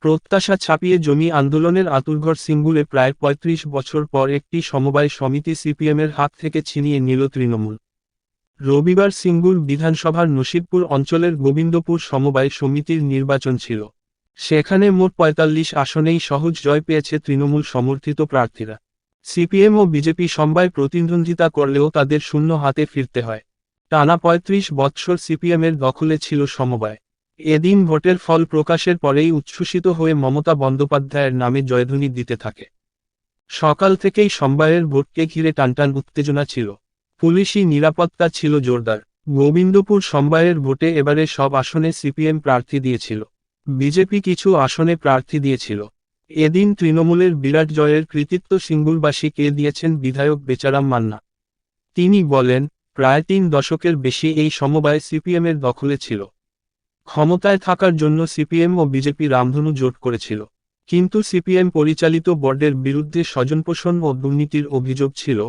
প্রত্যাশা ছাপিয়ে জমি আন্দোলনের আঁতুড়ঘর সিঙ্গুরে প্রায় ৩৫ বছর পর একটি সমবায় সমিতি সিপিএমের হাত থেকে ছিনিয়ে নিল তৃণমূল। রবিবার সিঙ্গুর বিধানসভার নসিবপুর অঞ্চলের গোবিন্দপুর সমবায় সমিতির নির্বাচন ছিল। সেখানে মোট ৪৫ আসনেই সহজ জয় পেয়েছে তৃণমূল সমর্থিত প্রার্থীরা। সিপিএম ও বিজেপি সমবায় প্রতিদ্বন্দ্বিতা করলেও তাদের শূন্য হাতে ফিরতে হয়। টানা ৩৫ বৎসর সিপিএমের দখলে ছিল সমবায়। এদিন ভোটের ফল প্রকাশের পরেই উচ্ছ্বসিত হয়ে মমতা বন্দ্যোপাধ্যায়ের নামে জয়ধ্বনি দিতে থাকে। সকাল থেকেই সমবায়ের ভোটকে ঘিরে টানটান উত্তেজনা ছিল। পুলিশি নিরাপত্তা ছিল জোরদার। গোবিন্দপুর সমবায়ের ভোটে এবারে সব আসনে সিপিএম প্রার্থী দিয়েছিল। বিজেপি কিছু আসনে প্রার্থী দিয়েছিল। এদিন তৃণমূলের বিরাট জয়ের কৃতিত্ব সিঙ্গুরবাসীকে দিয়েছেন বিধায়ক বেচারাম মান্না। তিনি বলেন, প্রায় ৩ দশকের বেশি এই সমবায় সিপিএমের দখলে ছিল। ক্ষমতায় থাকার জন্য সিপিএম ও বিজেপি রামধনু জোট করেছিল। কিন্তু সিপিএম পরিচালিত বোর্ডের বিরুদ্ধে স্বজনপোষণ ও দুর্নীতির অভিযোগ ছিল।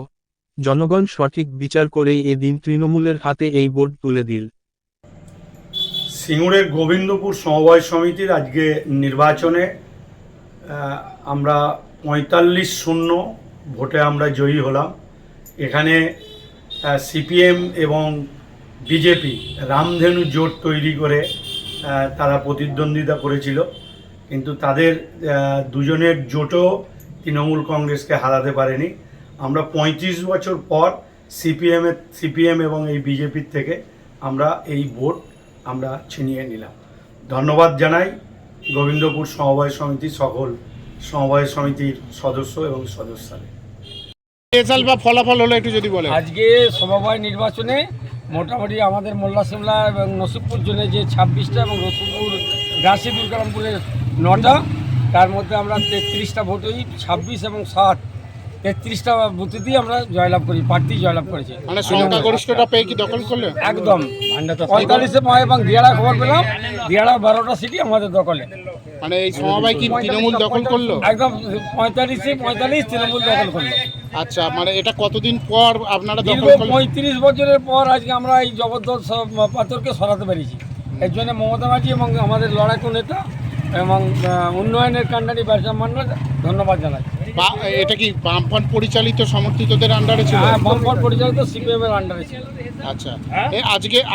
জনগণ সঠিক বিচার করেই এদিন তৃণমূলের হাতে এই বোর্ড তুলে দিল। সিঙ্গুরের গোবিন্দপুর সমবায় সমিতির আজকে নির্বাচনে আমরা ৪৫-০ ভোটে আমরা জয়ী হলাম। এখানে সিপিএম এবং বিজেপি রামধেনু জোট তৈরি করে তারা প্রতিদ্বন্দ্বিতা করেছিল, কিন্তু তাদের দুজনের জোটও তৃণমূল কংগ্রেসকে হারাতে পারেনি। আমরা ৩৫ বছর পর সিপিএম এবং এই বিজেপির থেকে আমরা এই ভোট আমরা ছিনিয়ে নিলাম। ধন্যবাদ জানাই গোবিন্দপুর সমবায় সমিতি সকল সমবায় সমিতির সদস্য এবং সদস্যদের। রেজাল্ট বা ফলাফল হলো একটু যদি বলেন। আজকে সমবায় নির্বাচনে মোটামুটি আমাদের মোল্লা সিমলা এবং নসিবপুর জোনে যে ২৬টা এবং রসুলপুর গাছি দুর্গারামপুরের ৯টা, তার মধ্যে আমরা ৩৩টা ভোট হই, ২৬ এবং ৭ ৩৩টা বুথে দিয়ে আমরা জয়লাভ করি, প্রার্থী জয়লাভ করেছে। মানে সংখ্যাগরিষ্ঠতা পেয়ে কি দখল করলে? একদম ৪৫-এ পায় এবং দিয়াড়া খবর পেলাম, দিয়াড়া ১২টা সিটি আমাদের দখলে। মানে এই সমবায় কি তৃণমূল দখল করলো? একদম ৪৫-এ ৪৫ তৃণমূল দখল করলো। আচ্ছা, মানে এটা কতদিন পর আপনারা দখল করলেন? ৩৫ বছরের পর আজকে আমরা এই জবরদস্ত পাথরকে সরাতে পেরেছি। এর জন্য মমতা ব্যানার্জি এবং আমাদের লড়াকু নেতা এবং উন্নয়নের কান্ডারি বেচারাম মান্না ধন্যবাদ জানাই। এটা কি বামফ্রন্ট পরিচালিত সমর্থিতদের আন্ডারে ছিল? হ্যাঁ, বামফ্রন্ট পরিচালিত সিপিএম এর আন্ডারে ছিল। আচ্ছা,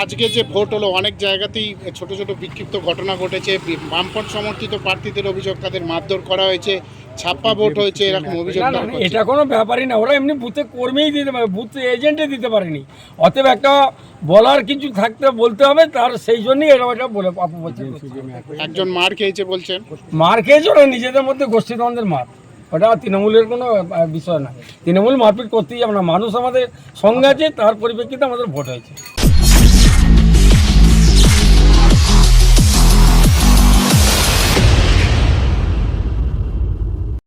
আজকে যে ভোট হলো, অনেক জায়গাতেই ছোট ছোট বিক্ষিপ্ত ঘটনা ঘটেছে। বামফ্রন্ট সমর্থিত প্রার্থীদের অভিযোগ তাদের মারধর করা হয়েছে, ছাপ্পা ভোট হয়েছে, এরকম অভিযোগ। এটা কোনো ব্যাপারই না, ওরা এমনি বুথে কর্মীই দিতে পারে, বুথ এজেন্টে দিতে পারেনি। অতএব একটা বলার কিছু থাকতে বলতে হবে, তার সেই জন্যই এটা বলে আপু বলছেন। একজন মার খেয়েছে বলছেন? মার খেয়েছে ওরা নিজেদের মধ্যে গোষ্ঠীদ্বন্দ্বের মার, ওটা তৃণমূলের কোনো বিষয় না। তৃণমূল মারপিট করতেই যাবে না, মানুষ আমাদের সঙ্গে আছে, তার পরিপ্রেক্ষিতে আমাদের ভোট হয়েছে।